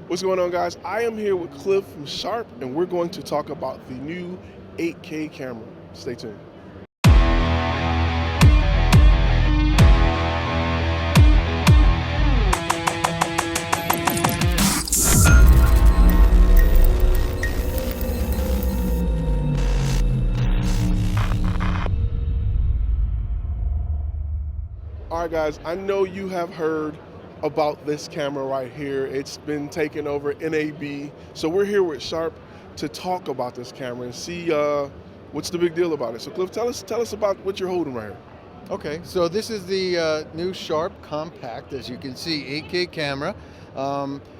What's going on, guys? I am here with Cliff from Sharp, and we're going to talk about the new 8K camera. Stay tuned. All right, guys, I know you have heard about this camera right here. It's been taking over NAB. So we're here with Sharp to talk about this camera and see what's the big deal about it. So Cliff, tell us about what you're holding right here. Okay, so this is the new Sharp Compact, as you can see, 8K camera.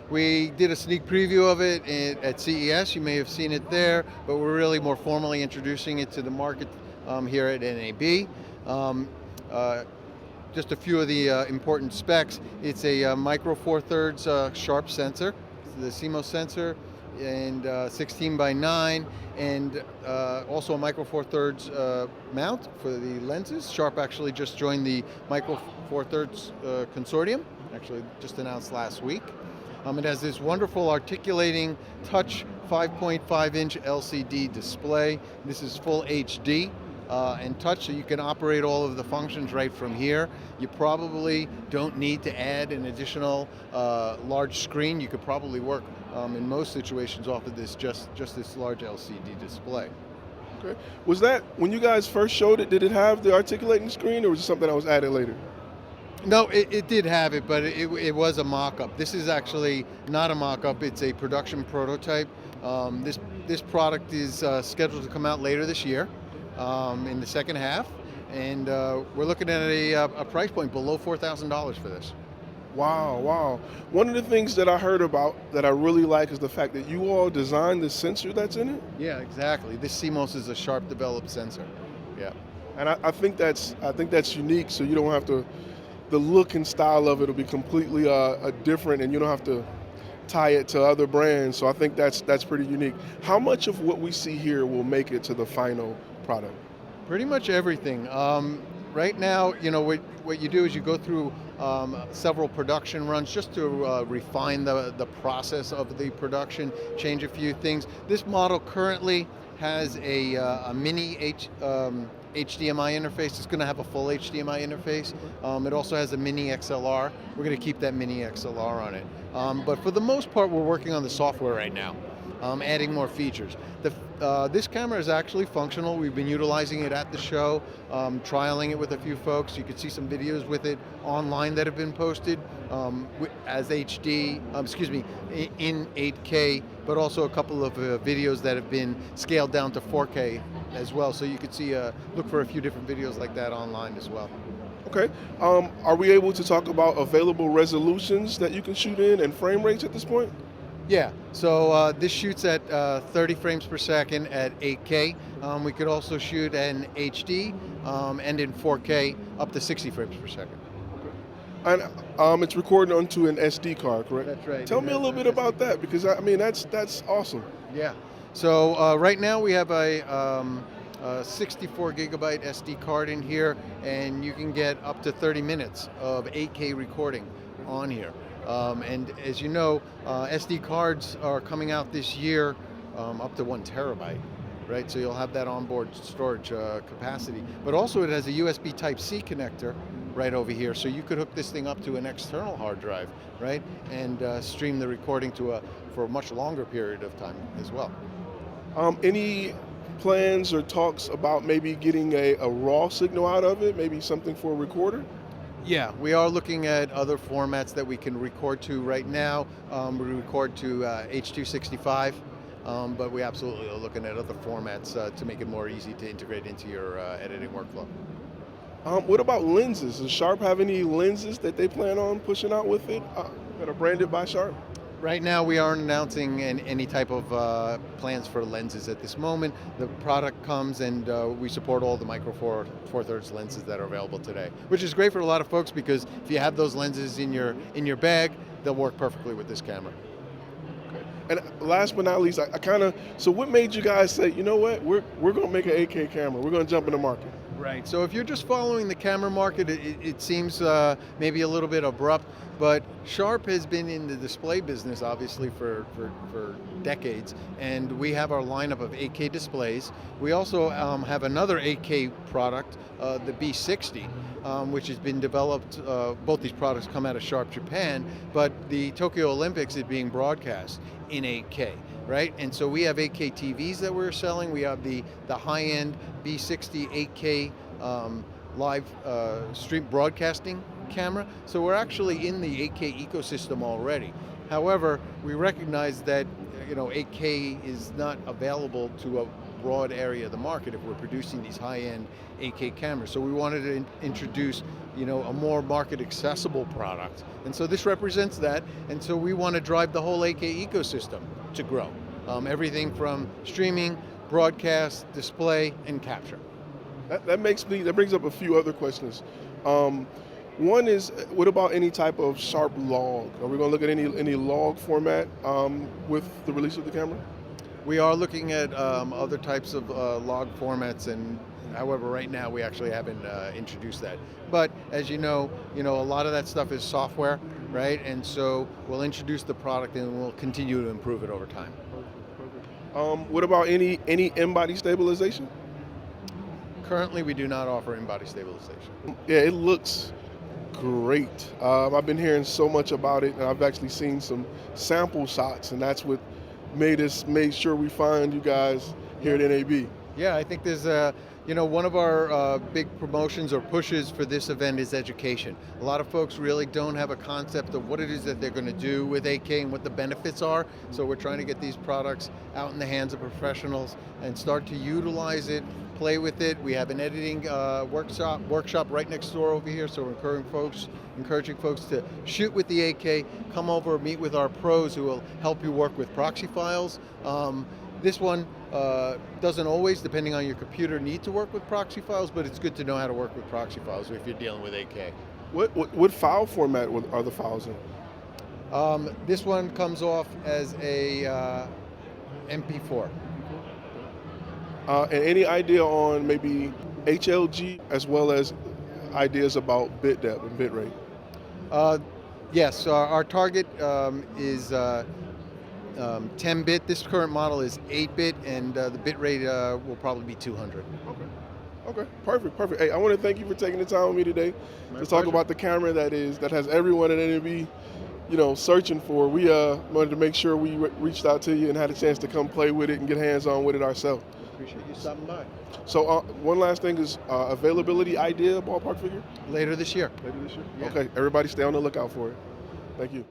We did a sneak preview of it at CES. You may have seen it there, but we're really more formally introducing it to the market here at NAB. Just a few of the important specs. It's a micro four thirds Sharp sensor, the CMOS sensor, and 16:9, and also a micro four thirds mount for the lenses. Sharp actually just joined the micro four thirds consortium, actually just announced last week. It has this wonderful articulating touch 5.5-inch LCD display. This is full HD. And touch, so you can operate all of the functions right from here. You probably don't need to add an additional large screen. You could probably work in most situations off of this just this large LCD display. Okay. Was that, when you guys first showed it, did it have the articulating screen, or was it something that was added later? No, it did have it, but it was a mock-up. This is actually not a mock-up, it's a production prototype. This product is scheduled to come out later this year. In the second half, and we're looking at a price point below $4,000 for this. Wow. One of the things that I heard about that I really like is the fact that you all designed the sensor that's in it. Yeah, exactly. This CMOS is a Sharp developed sensor. Yeah. And I think that's unique, so you don't have to, the look and style of it will be completely different, and you don't have to tie it to other brands. So I think that's pretty unique. How much of what we see here will make it to the final product? Pretty much everything. Right now, what you do is you go through several production runs just to refine the process of the production, change a few things. This model currently has a mini HDMI interface. It's going to have a full HDMI interface. It also has a mini XLR. We're going to keep that mini XLR on it. But for the most part, we're working on the software right now, adding more features. This camera is actually functional. We've been utilizing it at the show, trialing it with a few folks. You can see some videos with it online that have been posted as HD, in 8K, but also a couple of videos that have been scaled down to 4K as well. So you could see, look for a few different videos like that online as well. Okay. Are we able to talk about available resolutions that you can shoot in and frame rates at this point? Yeah, so this shoots at 30 frames per second at 8K. We could also shoot in HD and in 4K up to 60 frames per second. Okay. And it's recording onto an SD card, correct? That's right. Tell me a little bit about that, because I mean that's awesome. Yeah. So right now we have a 64 gigabyte SD card in here, and you can get up to 30 minutes of 8K recording on here. And as you know, SD cards are coming out this year up to 1 terabyte, right? So you'll have that onboard storage capacity. But also it has a USB Type-C connector right over here, so you could hook this thing up to an external hard drive, right? And stream the recording for a much longer period of time as well. Any plans or talks about maybe getting a raw signal out of it, maybe something for a recorder? Yeah, we are looking at other formats that we can record to right now. We record to H.265, but we absolutely are looking at other formats to make it more easy to integrate into your editing workflow. What about lenses? Does Sharp have any lenses that they plan on pushing out with it that are branded by Sharp? Right now we aren't announcing any type of plans for lenses at this moment. The product comes and we support all the micro four thirds lenses that are available today, which is great for a lot of folks, because if you have those lenses in your bag, they'll work perfectly with this camera. Okay. And last but not least, so what made you guys say, you know what, we're going to make an 8K camera, we're going to jump in the market? Right. So if you're just following the camera market, it seems maybe a little bit abrupt, but Sharp has been in the display business obviously for decades, and we have our lineup of 8K displays. We also have another 8K product, the B60, which has been developed. Both these products come out of Sharp Japan, but the Tokyo Olympics is being broadcast in 8K. Right, and so we have 8K TVs that we're selling. We have the high-end B60 8K live stream broadcasting camera. So we're actually in the 8K ecosystem already. However, we recognize that 8K is not available to a broad area of the market if we're producing these high-end 8K cameras. So we wanted to introduce a more market accessible product. And so this represents that. And so we want to drive the whole 8K ecosystem to grow. Everything from streaming, broadcast, display, and capture. That brings up a few other questions. One is, what about any type of Sharp log? Are we going to look at any log format with the release of the camera? We are looking at other types of log formats, and however, right now we actually haven't introduced that. But as you know, a lot of that stuff is software, right? And so we'll introduce the product and we'll continue to improve it over time. What about any in-body stabilization? Currently, we do not offer in-body stabilization. Yeah, it looks great. I've been hearing so much about it, and I've actually seen some sample shots, and that's what made sure we find you guys here at NAB. Yeah, I think there's one of our big promotions or pushes for this event is education. A lot of folks really don't have a concept of what it is that they're going to do with 8K and what the benefits are. So we're trying to get these products out in the hands of professionals and start to utilize it, play with it. We have an editing workshop right next door over here. So we're encouraging folks to shoot with the 8K, come over, meet with our pros who will help you work with proxy files. This one doesn't always, depending on your computer, need to work with proxy files, but it's good to know how to work with proxy files if you're dealing with 8K. What file format are the files in? This one comes off as a MP4. And any idea on maybe HLG as well as ideas about bit depth and bit rate? Yes, our target is 10-bit. This current model is 8-bit, and the bit rate will probably be 200. Okay, perfect. Hey, I want to thank you for taking the time with me today to talk about the camera that has everyone at NAB, searching for. We wanted to make sure we reached out to you and had a chance to come play with it and get hands-on with it ourselves. Appreciate you stopping by. So one last thing is availability idea, ballpark figure? Later this year. Yeah. Okay, everybody stay on the lookout for it. Thank you.